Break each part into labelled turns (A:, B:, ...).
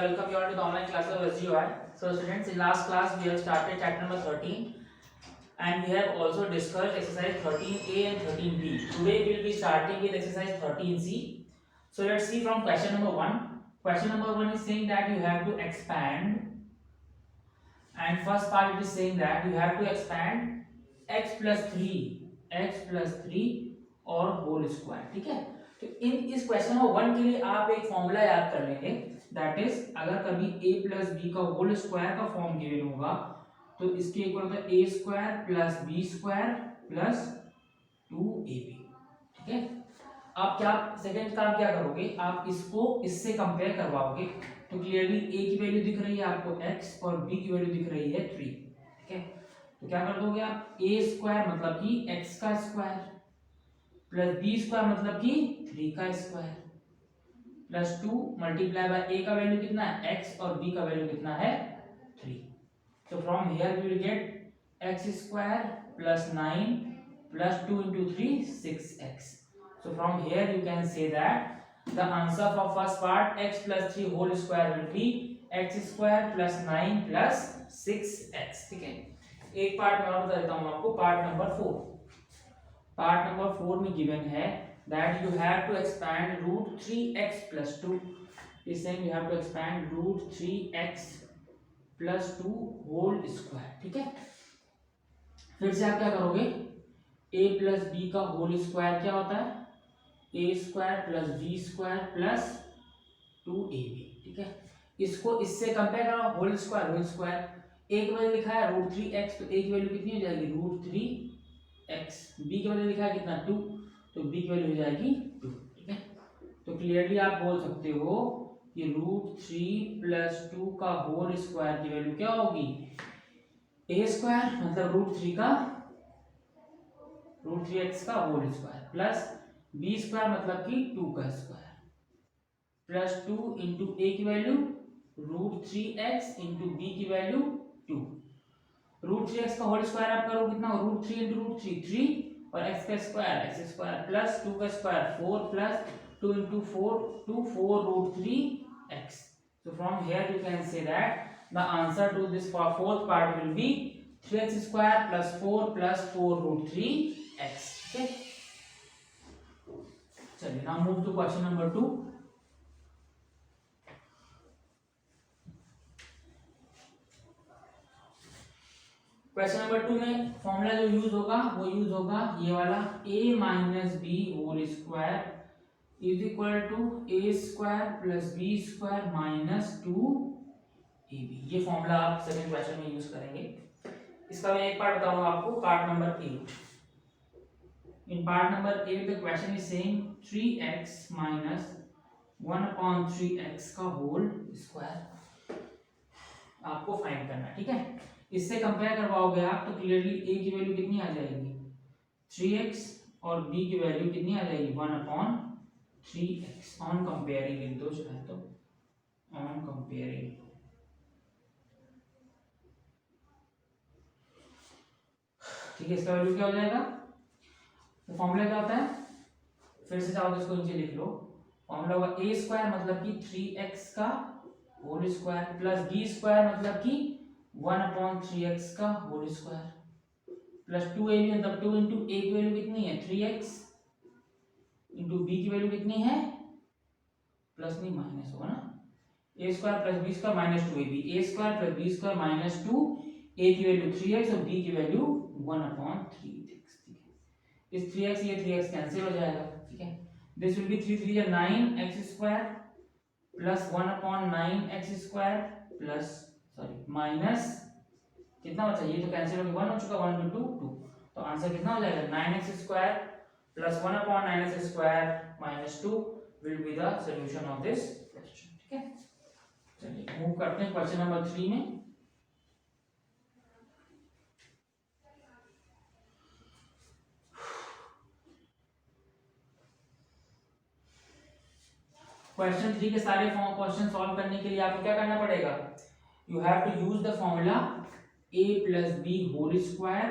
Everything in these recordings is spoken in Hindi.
A: welcome you all to the online classes of SGUI. So students, in last class we have started chapter number 13 and we have also discussed exercise 13A and 13B. Today we will be starting with exercise 13C. So let's see from question number 1. Question number 1 is saying that you have to expand, and first part it is saying that you have to expand x plus 3 और होल स्क्वायर. ठीक है, तो इस क्वेश्चन नंबर 1 के लिए आप एक फॉर्मूला याद कर लेंगे. दैट इज अगर कभी a प्लस बी का होल स्क्वायर का फॉर्म गिवन होगा तो इसके इक्वल होता है a square plus b square plus 2ab. ठीक है, आप क्या सेकंड काम क्या करोगे, आप इसको इससे कंपेयर करवाओगे तो क्लियरली a की वैल्यू दिख रही है आपको x और b की वैल्यू दिख रही है 3. ठीक है, तो क्या कर दोगे आप, a स्क्वायर मतलब कि x का स्क्वायर प्लस बी स्क्वायर मतलब कि 3 का square plus 2 multiply by a का वैल्यू कितना है x और b का वैल्यू कितना है 3. तो from here we will get x square plus 9 plus 2 into 3 6x. So from here you can say that the answer for first part x plus 3 whole square will be x square plus 9 plus 6x. ठीक है, एक पार्ट में और बता देता हूँ आपको. पार्ट नंबर 4, पार्ट नंबर 4 में गिवन है that you have to expand root 3x plus 2. is saying you have to expand root 3x plus 2 whole square. ठीक है, फिर से आप क्या करोगे, a प्लस बी का होल स्क्वायर क्या होता है a square plus b square plus 2ab. ठीक है, इसको इससे कंपेयर करो, होल स्क्वायर a की वैल्यू लिखा है रूट 3x, तो a की वैल्यू कितनी हो जाएगी रूट 3x. b की वैल्यू लिखा है कितना 2, तो b की वैल्यू हो जाएगी 2. ठीक है, तो क्लियरली आप बोल सकते हो कि रूट 3 प्लस 2 का होल स्क्वायर की वैल्यू क्या होगी, a स्क्वायर मतलब रूट 3x का whole square plus b square मतलब कि 2 का स्क्वायर प्लस 2 इंटू a की value root 3x into b की वैल्यू 2. रूट 3x का होल स्क्वायर आप करो कितना, रूट 3 इंटू रूट 3 और x का स्क्वायर प्लस 2 का square 4 plus 2 into 4 root 3x. So from here you can say that the answer to this fourth part will be 3x square plus 4 plus 4 root 3x. Okay, चलिए now move to question number 2. Question number 2 में फॉर्मूला जो यूज होगा वो यूज होगा ये वाला, a minus b whole square is equal to a square plus b square minus 2ab. ये फॉर्मूला आप सेकंड क्वेश्चन में यूज करेंगे. इसका मैं एक पार्ट बताऊंगा आपको, part number 8. In part number 8 the question is saying 3x minus 1/3x का होल स्क्वायर आपको फाइंड करना है. ठीक है, इससे कंपेयर करवाओगे आप तो क्लियरली a की वैल्यू कितनी आ जाएगी 3x और b की वैल्यू कितनी आ जाएगी 1/3x. ऑन कंपेयरिंग इन दो जो है, तो ऑन कंपेयरिंग ठीक है, इसका वैल्यू क्या हो जाएगा, तो फॉर्मूला क्या होता है, फिर से चाहो तो इसको नीचे लिख लो. फॉर्मूला होगा a स्क्वायर मतलब कि 3x का whole square plus b square मतलब कि 1/3x का होल स्क्वायर प्लस 2ab मतलब 2 इंटू a की वैल्यू कितनी है 3x इंटू b की वैल्यू कितनी है, प्लस नहीं माइनस होगा ना, a square plus b square minus 2ab, a square plus b square minus 2, a की वैल्यू 3x और b की वैल्यू 1/3x. ठीक है, इस 3x ये 3x कैंसिल हो जाएगा. ठीक है, दिस विल बी 3 3 या 9x square plus 1/9x square plus minus कितना बचा, ये तो कैंसिल हो गया 1 हो चुका, 1 into 2 तो आंसर कितना हो जाएगा 9x square plus 1/9x square minus 2 will be the solution of this question. ठीक है, चलिए मूव करते हैं क्वेश्चन नंबर 3 में. क्वेश्चन 3 के सारे क्वेश्चन सॉल्व करने के लिए आपको क्या करना पड़ेगा, you have to use the formula a plus b whole square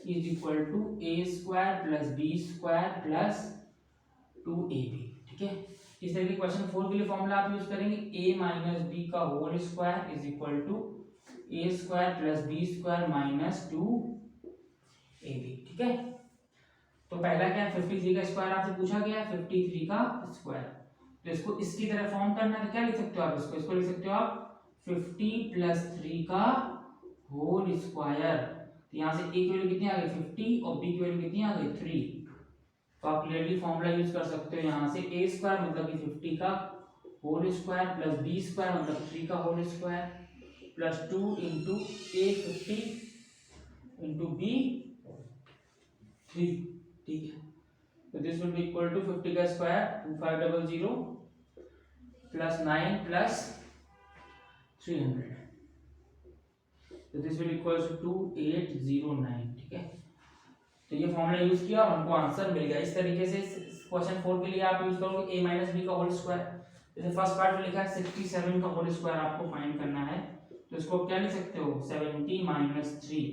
A: is equal to a square plus b square plus 2ab. ठीक है, इस तरह के क्वेश्चन 4 के लिए फॉर्मूला आप यूज करेंगे a माइनस बी का whole square is equal to a square plus b square minus 2ab। ठीक है, तो पहला क्या है 53 का स्क्वायर आपसे पूछा गया है, 53 का स्क्वायर, तो इसको इसकी तरह फॉर्म करना है तो क्या लिख सकते हो आप, इसको लिख सकते हो आप 50 प्लस 3 का होल स्क्वायर। तो यहाँ से a की वैल्यू कितनी आ गई 50 और b की वैल्यू कितनी आ गई 3, तो आप क्लियरली फॉर्मूला यूज कर सकते हो यहाँ से a स्क्वायर मतलब कि 50 का whole square plus b square मतलब 3 का whole square plus 2 into a 50 into b 3। ठीक है, तो this will be equal to 50 का स्क्वायर 2500 प्लस 9 प्लस 300, तो दिस विल इक्वल टू 2809। ठीक है, तो ये फॉर्मूला यूज किया और हमको आंसर मिल गया। इस तरीके से क्वेश्चन 4 के लिए आप यूज करोगे a माइनस बी का होल स्क्वायर। जैसे फर्स्ट पार्ट में लिखा है 67 का होल स्क्वायर आपको फाइंड करना है, तो इसको क्या लिख सकते हो 70 माइनस 3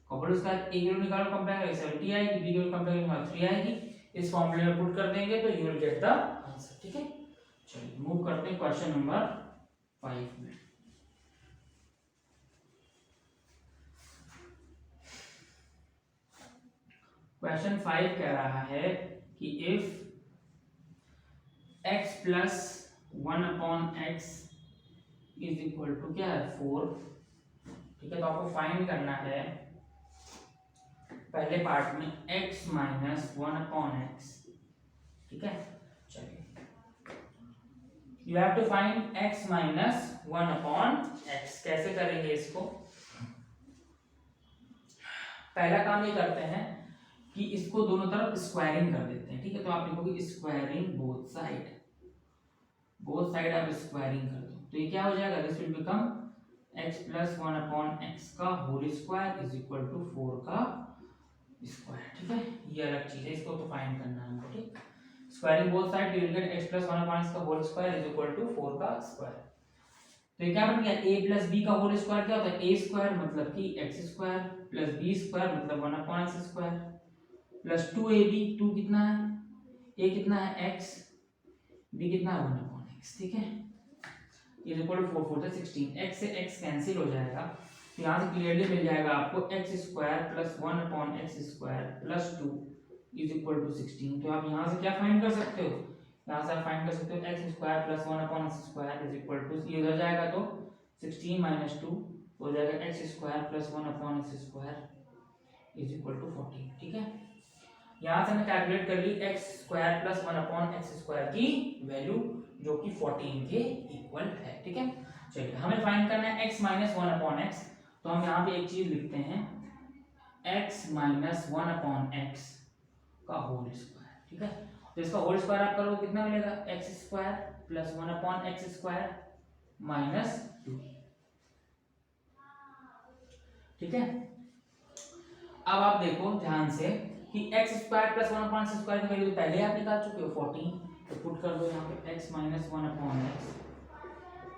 A: का होल स्क्वायर। a की वैल्यू निकालो, कंपेयर करें 70 आएगी, b की वैल्यू कंपेयर करेंगे 3 आएगी, इस फॉर्मूले में पुट कर देंगे तो you will get the answer. ठीक है, चलिए मूव करते हैं क्वेश्चन नंबर 5 में। क्वेश्चन 5 कह रहा है कि if x plus 1 upon x is equal to क्या है 4। ठीक है, तो आपको फाइंड करना है पहले पार्ट में x माइनस 1 अपॉन एक्स। ठीक है, चलिए you have to find x minus 1 upon x. कैसे करेंगे इसको, पहला काम ये करते हैं कि इसको दोनों तरफ स्क्वायरिंग कर देते हैं। ठीक है, तो आप लिखोगे स्क्वायरिंग बोथ साइड आप स्क्वायरिंग कर दो, तो ये क्या हो जाएगा this will become x plus 1 upon x का whole square is equal to 4 का स्क्वायर। ठीक है, ये अलग चीज है, इसको तो फाइंड करना है हमको। ठीक, squaring both side you will get x plus 1 upon x का whole square is equal to 4 का स्क्वायर। तो ये क्या बन गया a प्लस b का होल स्क्वायर क्या होता है a स्क्वायर मतलब कि x square plus b square मतलब 1 upon x square plus 2ab, 2 कितना है a कितना है x, b कितना है 1 अपॉन x। ठीक है, इज इक्वल टू 4 4 से 16, x से x कैंसिल हो जाएगा, तो यहाँ से क्लियरली मिल जाएगा आपको x square plus 1 upon x square plus 2 is equal to 16। तो आप यहाँ से क्या फाइंड कर सकते हो, यहाँ से आप फाइंड कर सकते हो x square plus 1 upon x square is equal to, ये उधर जाएगा तो 16 माइनस 2 हो जाएगा x square plus 1 upon x square is equal to 14। ठीक है, यहाँ से मैं कैलकुलेट कर ली x square plus 1 upon x square की वैल्यू जो कि 14 के इक्वल है। ठीक है, चलिए हमें फाइंड करना है x माइनस 1 अपॉन एक्स, तो हम यहाँ पे एक चीज लिखते हैं x माइनस 1 अपॉन एक्स का होल स्क्वायर। ठीक है, तो इसका होल स्क्वायर आप करोगे कितना मिलेगा x square plus 1 upon x square minus 2। ठीक है, अब आप देखो ध्यान से कि x square plus 1 upon x square की वैल्यू पहले आप निकाल चुके हो 14, तो पुट कर दो यहाँ पे x minus 1 upon x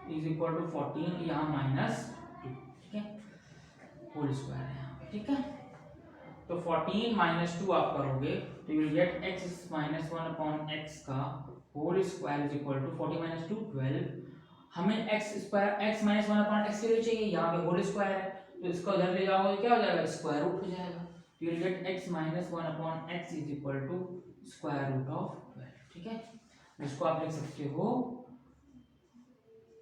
A: is equal to 14, यहाँ माइनस 2। ठीक है, होल स्क्वायर है यहाँ पे। ठीक है, तो 14 माइनस 2 आप करोगे तो you will get x minus 1 upon x का whole square is equal to 40 minus 2 12। हमें x square x minus 1 upon x की वैल्यू चाहिए, यहाँ पे होल स्क्वायर है, तो इसको उधर ले जाओगे क्या हो जाएगा स्क्वायर रूट हो जाएगा, तो you will get x minus 1 upon x is equal to square root of 12। ठीक है, इसको आप लिख सकते हो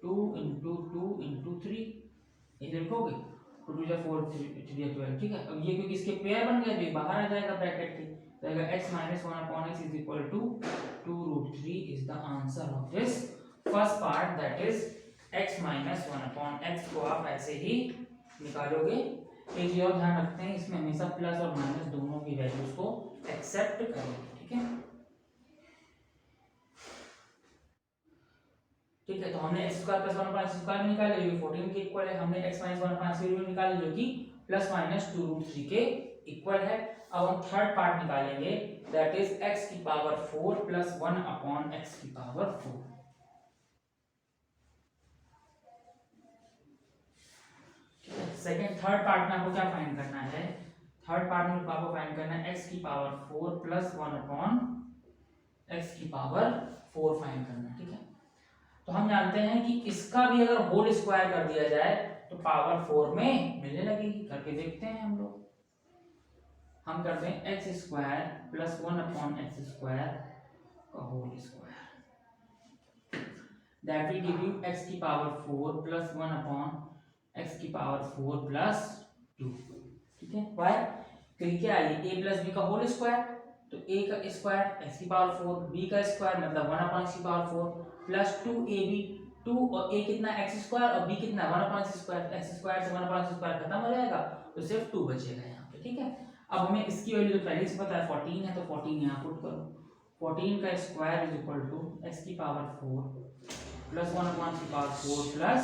A: 2 इंटू 2 इंटू 3, ये लिखोगे 2 2 4 3 12। ठीक है, अब ये क्योंकि इसके पेयर बन गए तो बाहर आ जाएगा ब्रैकेट के, तो आएगा x minus 1 upon x is equal to 2 root 3 is the answer of this first part, that is x minus 1 upon x को आप ऐसे ही निकालोगे। एक चीज और ध्यान रखते हैं, इसमें हमेशा प्लस और माइनस दोनों की वैल्यूज को एक्सेप्ट करेंगे। ठीक है, ठीक है, तो हमने x square plus 1 upon x square में निकाले जो कि 14 के इक्वल है, हमने x माइनस 1 अपॉन एक्स की वैल्यू निकाली जो कि प्लस माइनस 2 रूट 3 के इक्वल है। अब हम थर्ड पार्ट निकालेंगे, दैट इज x की पावर 4 प्लस 1 अपॉन x की पावर 4। थर्ड पार्ट में आपको क्या फाइंड करना है, थर्ड पार्ट में आपको फाइंड करना है x की पावर 4 प्लस 1 अपॉन x की पावर 4 फाइंड करना है, ठीक है। तो हम जानते हैं कि इसका भी अगर होल स्क्वायर कर दिया जाए तो पावर 4 में मिलने लगेगी। करके देखते हैं हम लोग। हम करते हैं एक्स स्क्वायर प्लस 1/x² का whole square, that will give you x की पावर 4 प्लस 1/x की पावर 4 प्लस 2, ठीक है। वाई क्योंकि क्या है a प्लस b का होल स्क्वायर, तो a का स्क्वायर x की पावर 4, b का स्क्वायर मतलब 1/x की पावर 4 प्लस 2ab, 2 और a कितना x स्क्वायर और b कितना 1/x स्क्वायर, x स्क्वायर से 1/x स्क्वायर खत्म हो जाएगा तो सिर्फ 2 बचेगा यहाँ पे, ठीक है। अब हमें इसकी वैल्यू तो पहले से पता है 14 है, तो 14 यहाँ पुट करो। 14 का square is equal to x की पावर 4 प्लस 1/x की पावर 4 प्लस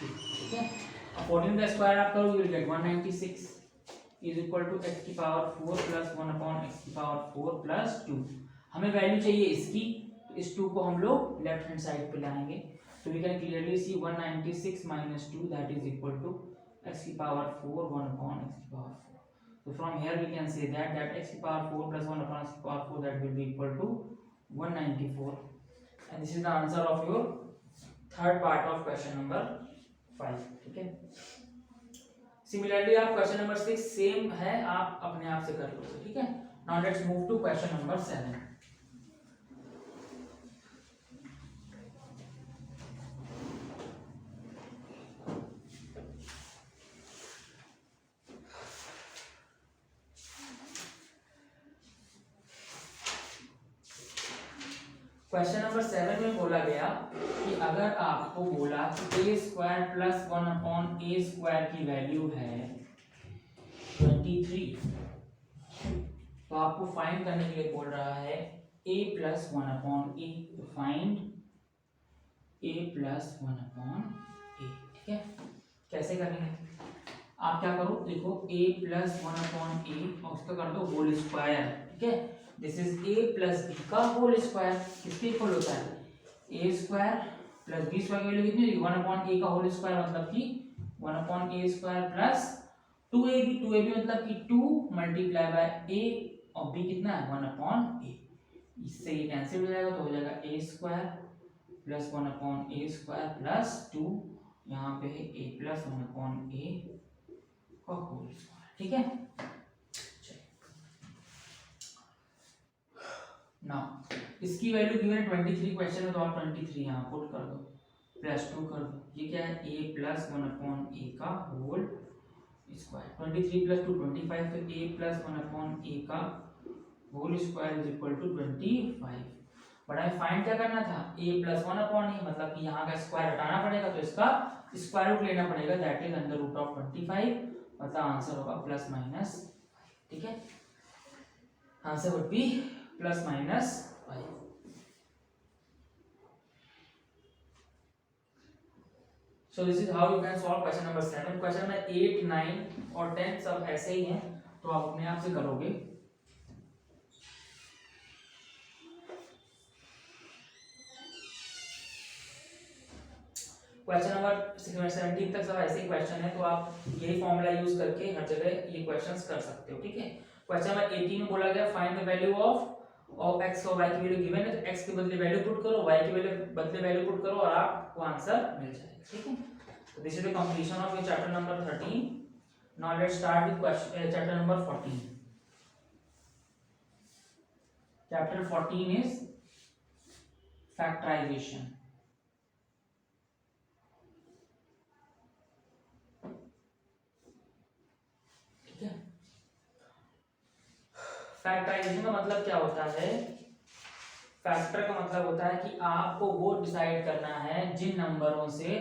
A: 2, ठीक है। अब 14 का स्क्वायर आप करोगे you will get 196 is equal to x की पावर 4 प्लस 1/x की पावर 4 प्लस 2। हमें वैल्यू चाहिए इसकी, तो इस 2 को हम लोग लेफ्ट हैंड साइड पे लाएंगे, तो we can clearly see 196 minus 2 that is equal to x की पावर 4 1/x की power 4। So from here we can say that x की power 4 plus 1/x की power 4 that will be equal to 194, and this is the answer of your third part of question number 5, ठीक है। Similarly आप question number 6 सेम है, आप अपने आप से कर लोगे, ठीक है। Now let's move to question number 7. Question number 7 में बोला गया कि अगर आपको बोला कि a स्क्वायर प्लस 1/a² की वैल्यू है 23, तो आपको फाइंड करने के लिए बोल रहा है a प्लस 1/a, तो फाइंड a प्लस 1/a, ठीक है। कैसे करेंगे, आप क्या करो, देखो a प्लस 1/a और उसका कर दो होल स्क्वायर, ठीक है। This is a plus b का होल स्क्वायर, किसके इक्वल होता है a square plus b square की वैल्यू कितनी होगी 1/a का होल स्क्वायर, मतलब कि 1/a square plus 2ab, 2ab मतलब कि 2 मल्टीप्लाई बाय a और b कितना है 1/a, इससे ये कैंसिल हो जाएगा तो हो जाएगा a square plus 1/a square plus 2, यहाँ पे है a प्लस 1/a का होल स्क्वायर, ठीक है। ना इसकी वैल्यू गिवन है 23 क्वेश्चन में, तो आप 23 यहाँ पुट कर दो प्लस 2 कर दो, ये क्या है a प्लस 1/a का होल स्क्वायर, 23 प्लस 2 25, तो a प्लस 1/a का whole square is equal to 25। But हमें फाइंड क्या करना था a प्लस 1/a, मतलब कि यहाँ का स्क्वायर हटाना पड़ेगा तो इसका स्क्वायर रूट लेना पड़ेगा, that is under root of 25, मतलब आंसर होगा प्लस माइनस, ठीक है। Answer would be plus minus 5। So this is how you can solve question number 7. Question number 8, 9 और 10 सब ऐसे ही हैं, तो आप अपने आप से करोगे। क्वेश्चन नंबर 17 तक सब ऐसे ही क्वेश्चन है, तो आप यही फॉर्मूला यूज करके हर जगह ये क्वेश्चंस कर सकते हो, ठीक है। क्वेश्चन नंबर 18 में बोला गया find the value of x और y की वैल्यू गिवन है, तो x के बदले वैल्यू पुट करो, y के बदले वैल्यू पुट करो और आपको आंसर मिल जाएगा, ठीक है। So this is the completion of your chapter number 13. Now let's start with question chapter number 14. Chapter 14 is factorization. ठीक है। फैक्टराइजेशन का मतलब क्या होता है, फैक्टर का मतलब होता है कि आपको वो डिसाइड करना है जिन नंबरों से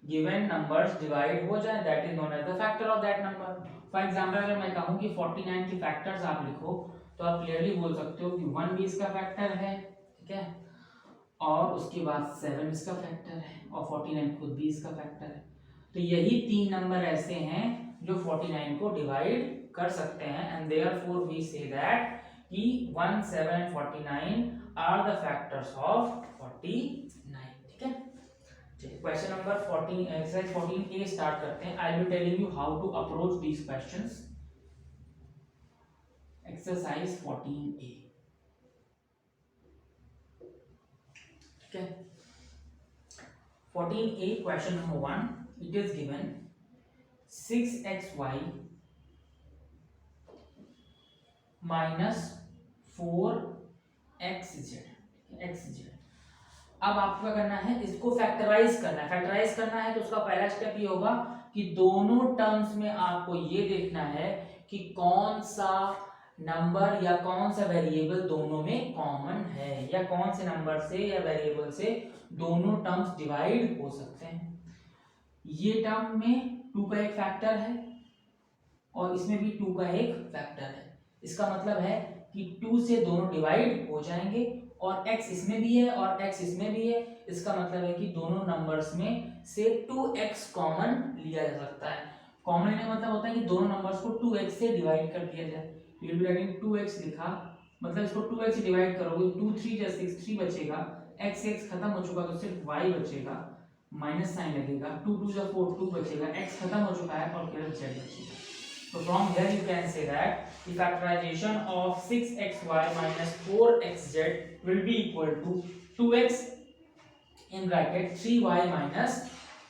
A: गिवन नंबर्स डिवाइड हो जाए, that is known as the factor of that number. For example अगर मैं कहूं कि 49 के फैक्टर्स आप लिखो, तो आप क्लियरली बोल सकते हो कि 1 भी इसका फैक्टर है, ठीक है, और उसके बाद 7 इसका फैक्टर है और 49 खुद भी इसका फैक्टर है। तो यही 3 नंबर ऐसे हैं जो 49 को डिवाइड कर सकते हैं, and therefore we say that कि 1, 7 and 49 are the factors of 49, ठीक है। Question number 14 exercise 14 A start करते हैं। I will telling you how to approach these questions. Exercise 14 A, ठीक है। 14A question number 1, it is given 6xy minus 4xz। अब आपको क्या करना है, इसको फैक्टराइज करना है। फैक्टराइज करना है तो उसका पहला स्टेप ये होगा कि दोनों टर्म्स में आपको ये देखना है कि कौन सा नंबर या कौन सा वेरिएबल दोनों में कॉमन है, या कौन से नंबर से या वेरिएबल से दोनों टर्म्स डिवाइड हो सकते हैं। ये टर्म में 2 का एक फैक्टर है और इसमें भी 2 का एक फैक्टर है। इसका मतलब है कि 2 से दोनों डिवाइड हो जाएंगे और x इसमें भी है और x इसमें भी है। इसका मतलब है कि दोनों नंबर्स में से 2x कॉमन लिया जा सकता है। कॉमन लेने का मतलब होता है कि दोनों नंबर्स को 2x से डिवाइड कर दिया जाए। विल बी राइटिंग 2x लिखा, मतलब इसको 2x से डिवाइड करोगे 2 3 जा 6 3 बचेगा, x खत्म हो चुका तो सिर्फ y बचेगा, माइनस साइन लगेगा, 2 2 जा 4 2 बचेगा, x खत्म हो चुका है और केवल z बचेगा। So from here you can say that the factorization of 6xy minus 4xz will be equal to 2x in bracket 3y minus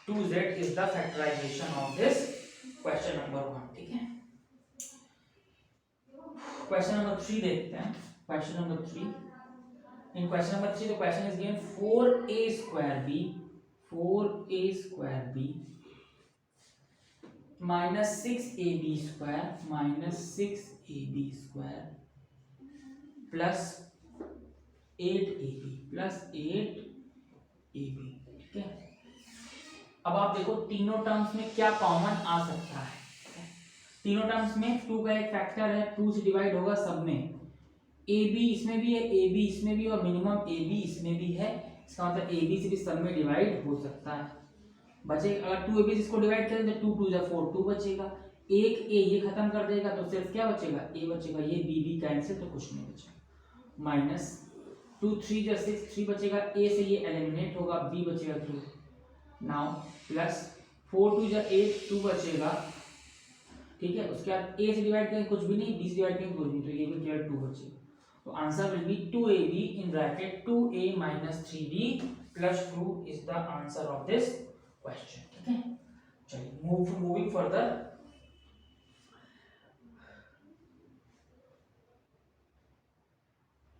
A: 2z is the factorization of this question number 1। ठीक है, क्वेश्चन नंबर 3 देखते हैं। Question number 3, in question number 3 the question is given 4a square b minus 6ab square plus 8ab। ठीक है, अब आप देखो तीनों टर्म्स में क्या कॉमन आ सकता है। तीनों टर्म्स में 2 का एक फैक्टर है, 2 से डिवाइड होगा सब में। ab इसमें भी है, ab इसमें भी और मिनिमम ab इसमें भी है। इसका मतलब ab से भी सब में डिवाइड हो सकता है। बचे अगर 2 ab इसको डिवाइड करें तो 2 2 जा 4 2 बचेगा, एक a ये खत्म कर देगा तो सिर्फ क्या बचेगा, a बचेगा, ये b भी कैंसिल तो कुछ नहीं बचेगा। माइनस 2 3 जा 6 3 बचेगा, a से ये एलिमिनेट होगा, b बचेगा 2। नाउ प्लस 4 2 जा 8 2 बचेगा। ठीक है, उसके बाद a से डिवाइड करें कुछ भी नहीं, b से डिवाइड करें कुछ नहीं, तो ये भी केवल 2 बचेगा। तो answer will be 2ab in bracket 2a minus 3b plus 2 is the answer of this question। ठीक है, चलिए मूविंग फर्दर।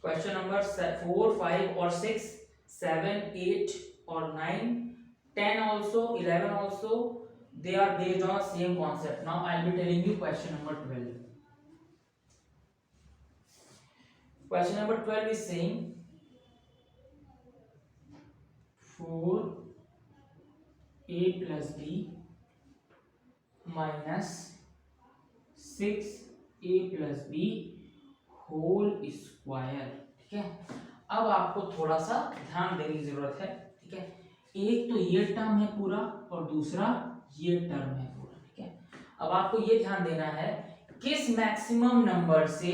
A: क्वेश्चन नंबर 4 5 और 6 7 8 और 9 10 also 11 also they are based on same concept। now I'll be telling you question number 12। question number 12 is saying 4a plus b minus 6a plus b whole square. ठीक है, अब आपको थोड़ा सा ध्यान देने की जरूरत है। ठीक है, एक तो ये टर्म है पूरा और दूसरा ये टर्म है पूरा। ठीक है, अब आपको ये ध्यान देना है किस मैक्सिमम नंबर से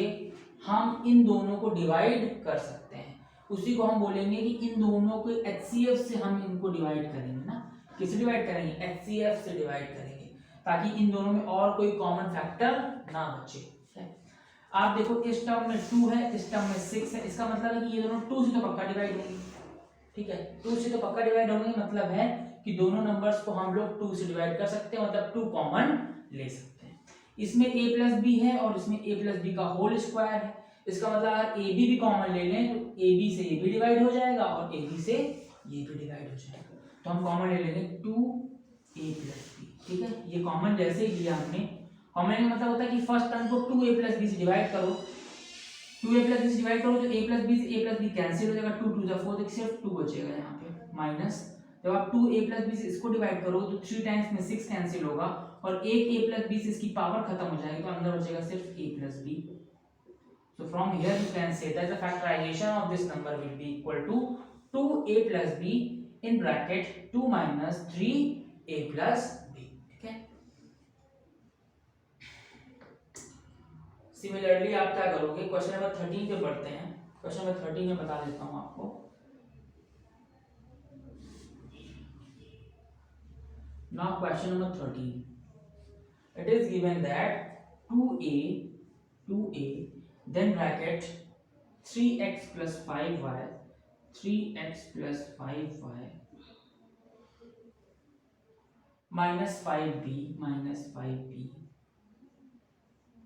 A: हम इन दोनों को डिवाइड कर सकते हैं, उसी को हम बोलेंगे कि इन दोनों को HCF से हम इनको डिवाइड करेंगे ना। किससे डिवाइड करेंगे, HCF से डिवाइड करेंगे, ताकि इन दोनों में और कोई कॉमन फैक्टर ना बचे। आप देखो इस टर्म में 2 है, इस टर्म में 6 है, इसका मतलब है कि ये दोनों 2 से तो पक्का डिवाइड होंगे। ठीक है, 2 से तो पक्का डिवाइड होंगे, मतलब है कि दोनों नंबर्स को हम लोग 2 से डिवाइड कर सकते हैं, मतलब 2 कॉमन ले सकते हैं। इसमें a प्लस बी है और इसमें a प्लस बी का होल स्क्वायर है। इसका मतलब अगर a b भी कॉमन ले लें तो a b से ये भी डिवाइड हो जाएगा और a b से ये भी डिवाइड हो जाएगा। तो हम कॉमन ले लेंगे 2a प्लस बी। ठीक है, ये कॉमन जैसे ही लिया हमने, कॉमन का मतलब होता है कि फर्स्ट टर्म को 2a प्लस बी से डिवाइड करो, 2a प्लस बी से डिवाइड करो तो a प्लस बी से a प्लस बी कैंसिल हो जाएगा, 2 2 जा 4 तो सिर्फ 2 बचेगा यहाँ पे। माइनस जब आप 2a प्लस बी से इसको डिवाइड करो तो 3 टाइम्स में 6 कैंसिल होगा और एक a प्लस बी से इसकी पावर खत्म हो जाएगी, तो अंदर बचेगा सिर्फ a plus b. So from here you can say that the factorization of this number will be equal to 2a plus b in bracket 2 minus 3a plus b। ठीक है, सिमिलरली आप क्या करोगे, क्वेश्चन नंबर 13 पे बढ़ते हैं। क्वेश्चन नंबर 13 में बता देता हूं आपको। Now question number 13, it is given that 2a then bracket 3x plus 5y 3x plus 5y minus 5b minus 5b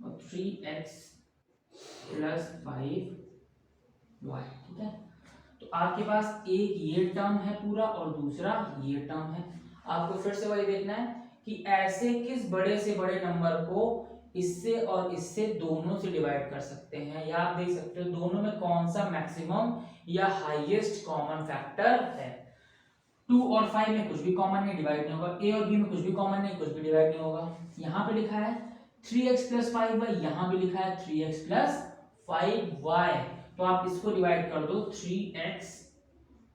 A: और 3x प्लस 5y, ठीक है। तो आपके पास एक ये टर्म है पूरा और दूसरा ये टर्म है। आपको फिर से वही देखना है कि ऐसे किस बड़े से बड़े नंबर को इससे और इससे दोनों से डिवाइड कर सकते हैं, या आप देख सकते हो दोनों में कौन सा मैक्सिमम या हाईएस्ट कॉमन फैक्टर है। 2 और 5 में कुछ भी कॉमन नहीं, डिवाइड नहीं होगा। a और b में कुछ भी कॉमन नहीं, कुछ भी डिवाइड नहीं होगा। यहाँ पे लिखा है 3x प्लस 5y, यहाँ पे लिखा है 3x प्लस 5y, तो आप इसको डिवाइड कर दो 3x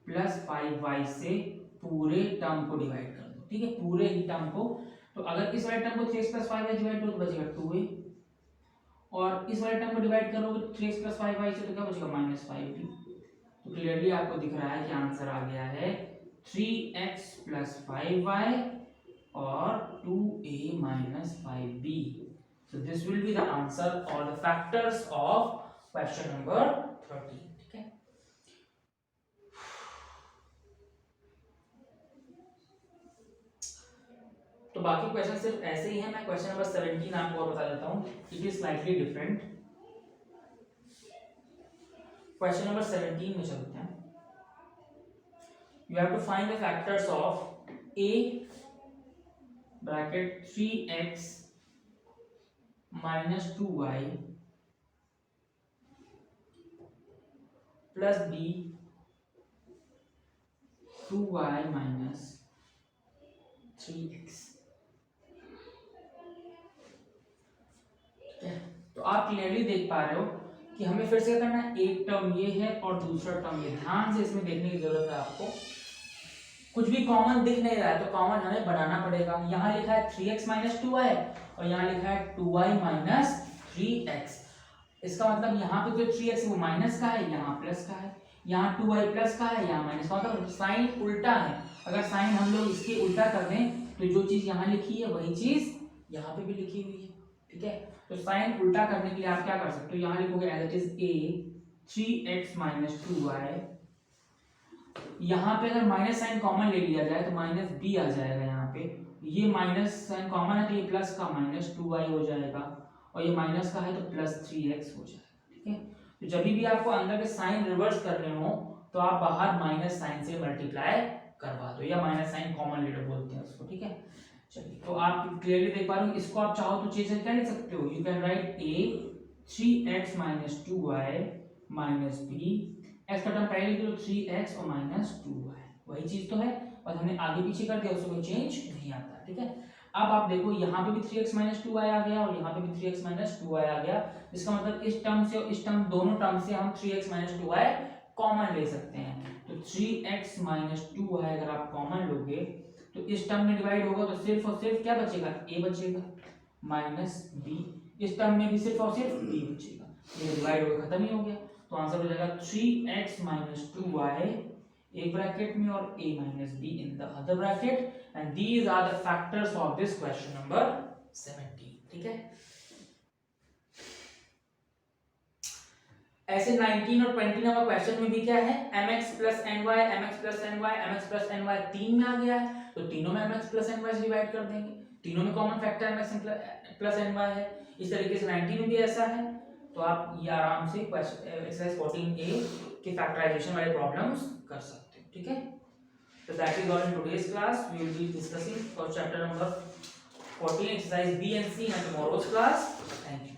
A: प्लस 5y से पूरे टर्म को डिवाइड कर दो, ठीक है, पूरे ही टर्म को। तो अगर इस वाले टर्म को 3x प्लस 5y डिवाइड करो तो बचेगा 2a, और इस वाले टर्म को डिवाइड करोगे 3x प्लस 5y से तो क्या बचेगा माइनस 5b। तो क्लियरली आपको दिख रहा है कि आंसर आ गया है 3x प्लस 5y और 2a minus 5b। So this will be the answer or the factors of question number 13, ठीक है। तो बाकी क्वेश्चन सिर्फ ऐसे ही हैं। मैं क्वेश्चन नंबर 17 आपको और बता देता हूं, it is slightly different. Question number 17 में चलते हैं। You have to find the factors of a bracket 3x minus 2y plus b 2y minus 3x। तो आप क्लियरली देख पा रहे हो कि हमें फिर से क्या करना है, एक टर्म ये है और दूसरा टर्म ये। ध्यान से इसमें देखने की जरूरत है आपको। कुछ भी कॉमन दिख नहीं रहा है तो कॉमन हमें बनाना पड़ेगा। यहाँ लिखा है 3x माइनस 2y और यहाँ लिखा है 2y माइनस 3x। इसका मतलब यहाँ पे जो 3x वो माइनस का है, यहाँ प्लस का है। यहाँ 2y प्लस का है, यहाँ माइनस का, मतलब साइन उल्टा है। अगर साइन हम लोग इसके उल्टा कर दें तो जो चीज यहाँ लिखी है वही चीज यहाँ पे भी लिखी हुई है, ठीक है। तो साइन उल्टा करने के लिए आप क्या कर सकते हो, यहाँ लिखोगे as it is a 3x minus 2y। यहाँ पे अगर माइनस साइन कॉमन ले लिया जाए तो माइनस b आ जाएगा। यहाँ पे ये माइनस साइन कॉमन है तो ये प्लस का माइनस 2y हो जाएगा, और ये माइनस का है तो प्लस 3x हो जाएगा, ठीक है। तो जब भी आपको अंदर के साइन रिवर्स करने हो तो आप बाहर माइनस साइन से मल्टीप्लाई करवा दो, या माइनस साइन कॉमन ले लो बोलते हैं उसको, ठीक है। चलिए, तो आप क्लियरली देख पा रहे हो। इसको आप चाहो तो चेंज क्या लिख सकते हो, you can write a 3x minus 2y minus b। x का टर्म पहले लिख लो 3x और माइनस 2y, वही चीज तो है, और हमने आगे पीछे कर दिया, उससे कोई चेंज नहीं आता, ठीक है। अब आप देखो यहाँ पे भी 3x माइनस 2y आ गया और यहाँ पे भी 3x माइनस 2y आ गया। इसका मतलब इस टर्म से और इस टर्म, दोनों टर्म से हम 3x माइनस 2y कॉमन ले सकते हैं। तो 3x माइनस 2y अगर आप कॉमन लोगे तो इस टर्म में डिवाइड होगा तो सिर्फ और सिर्फ क्या बचेगा, a बचेगा माइनस b। इस टर्म में भी सिर्फ और सिर्फ b बचेगा, ये डिवाइड होकर खत्म ही हो गया। तो आंसर हो जाएगा 3x माइनस 2y एक ब्रैकेट में और a minus b in the other bracket, and these are the factors of this question number 17, ठीक है। ऐसे 19 और 20 नंबर क्वेश्चन में भी क्या है, mx plus ny, mx plus ny, mx plus ny 3 में आ गया है, तो तीनों में mx प्लस ny से डिवाइड कर देंगे। तीनों में common factor mx plus ny है। इस तरीके से 19 में भी ऐसा है। तो आप ये आराम से एक्सरसाइज 14a के फैक्टराइजेशन वाले प्रॉब्लम्स कर सकते हो, ठीक है। तो that is all in today's class. We will be discussing for chapter number 14 exercise b and c in tomorrow's class. Thank you.